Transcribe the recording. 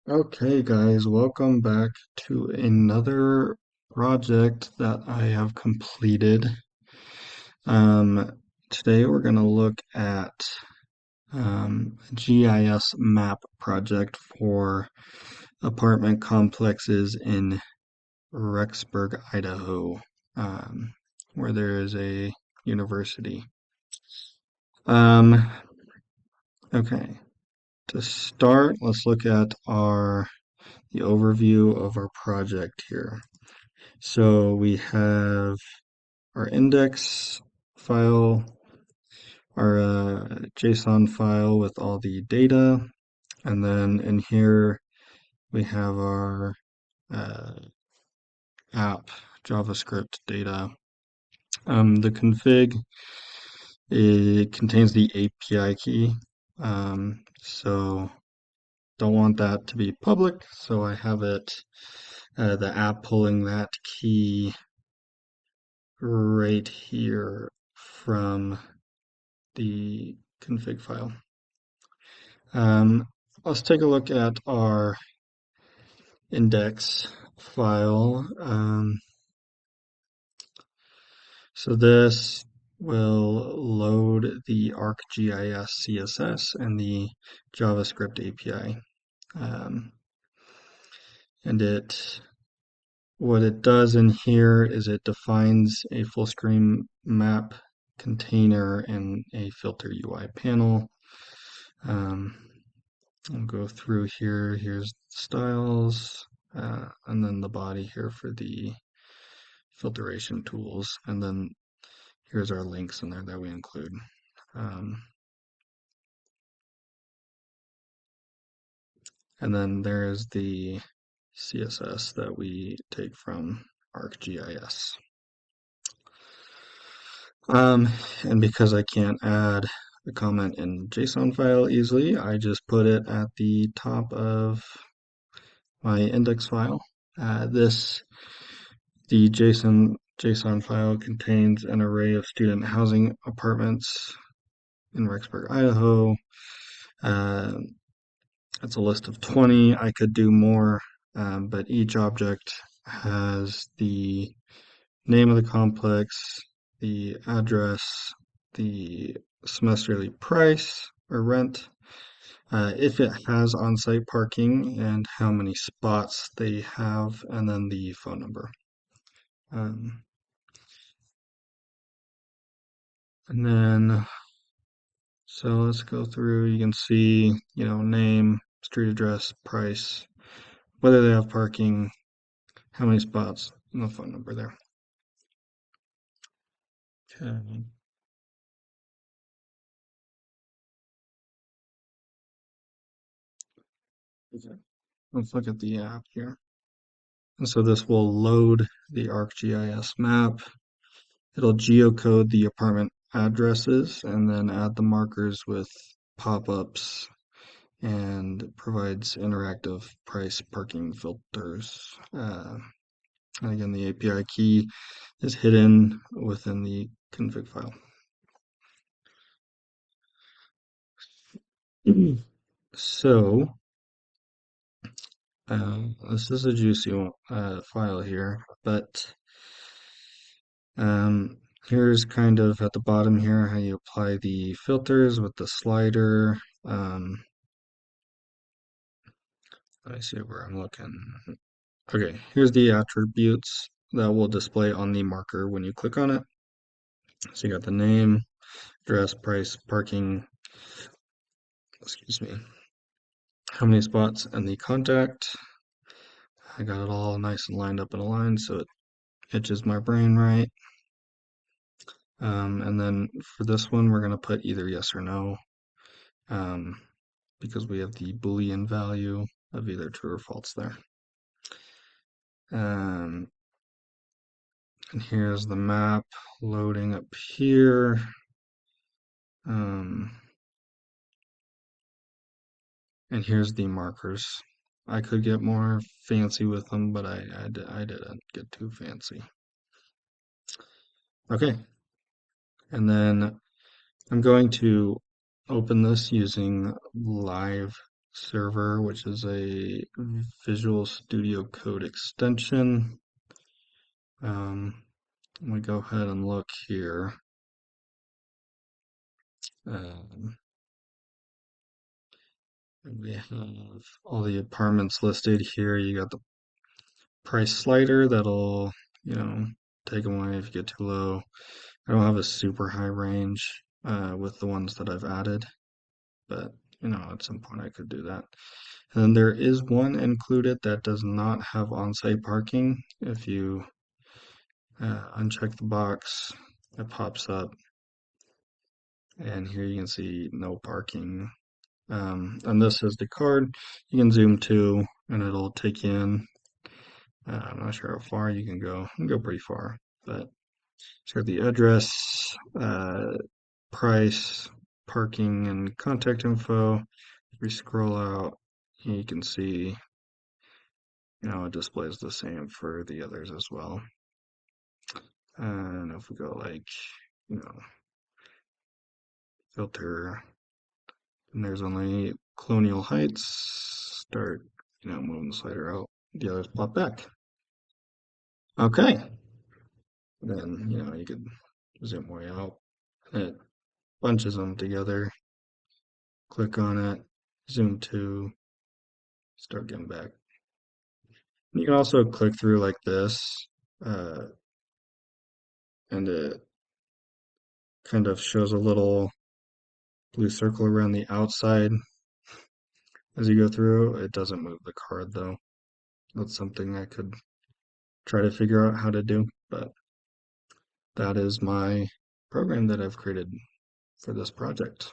Okay, guys, welcome back to another project that I have completed. Um, Today we're going to look at a GIS map project for apartment complexes in Rexburg, Idaho, um, where there is a university. Um, okay, to start, let's look at the overview of our project here. So we have our index file, our JSON file with all the data, and then in here we have our uh, app JavaScript data. The config, it contains the API key, so don't want that to be public, so I have the app pulling that key right here from the config file. Um, let's take a look at our index file. So this will load the ArcGIS CSS and the JavaScript API. Um, and what it does in here is it defines a full screen map container and a filter UI panel. I'll go through here. Here's styles, and then the body here for the filtration tools. And then here's our links in there that we include. Um, and then there's the CSS that we take from ArcGIS. And because I can't add a comment in JSON file easily, I just put it at the top of my index file. The JSON file contains an array of student housing apartments in Rexburg, Idaho. Uh, it's a list of 20. I could do more, but each object has the name of the complex, the address, the semesterly price or rent, if it has on-site parking, and how many spots they have, and then the phone number. Um, and then So let's go through. You can see, name, street address, price, whether they have parking, how many spots, and the phone number there. Okay. Okay. Let's look at the app here. And so this will load the ArcGIS map. It'll geocode the apartment addresses and then add the markers with pop-ups and provides interactive price parking filters. And again, the API key is hidden within the config file. So, this is a juicy file here, but here's kind of at the bottom here how you apply the filters with the slider. Let me see where I'm looking. Okay, here's the attributes that will display on the marker when you click on it. So you got the name, address, price, parking, excuse me, how many spots, and the contact. I got it all nice and lined up in a line so it itches my brain right. And then for this one, we're going to put either yes or no, um, because we have the Boolean value of either true or false there. Um, and here's the map loading up here. And here's the markers. I could get more fancy with them, but I didn't get too fancy. Okay, and then I'm going to open this using live server, which is a Visual Studio Code extension. Let me go ahead and look here. Um, we have all the apartments listed here. You got the price slider that'll, take them away if you get too low. I don't have a super high range with the ones that I've added, but at some point I could do that. And then there is one included that does not have on-site parking. If you uncheck the box, it pops up, and here you can see no parking. And this is the card. You can zoom to, and it'll take you in. I'm not sure how far you can go. You can go pretty far, but it's got the address, price, parking, and contact info. If we scroll out, you can see, it displays the same for the others as well. And if we go like, filter, and there's only Colonial Heights, start, moving the slider out, the others pop back. Okay. Then, you could zoom way out. It bunches them together. Click on it, zoom to, start getting back. You can also click through like this, uh, and it kind of shows a little blue circle around the outside as you go through. It doesn't move the card though. That's something I could try to figure out how to do, but that is my program that I've created for this project.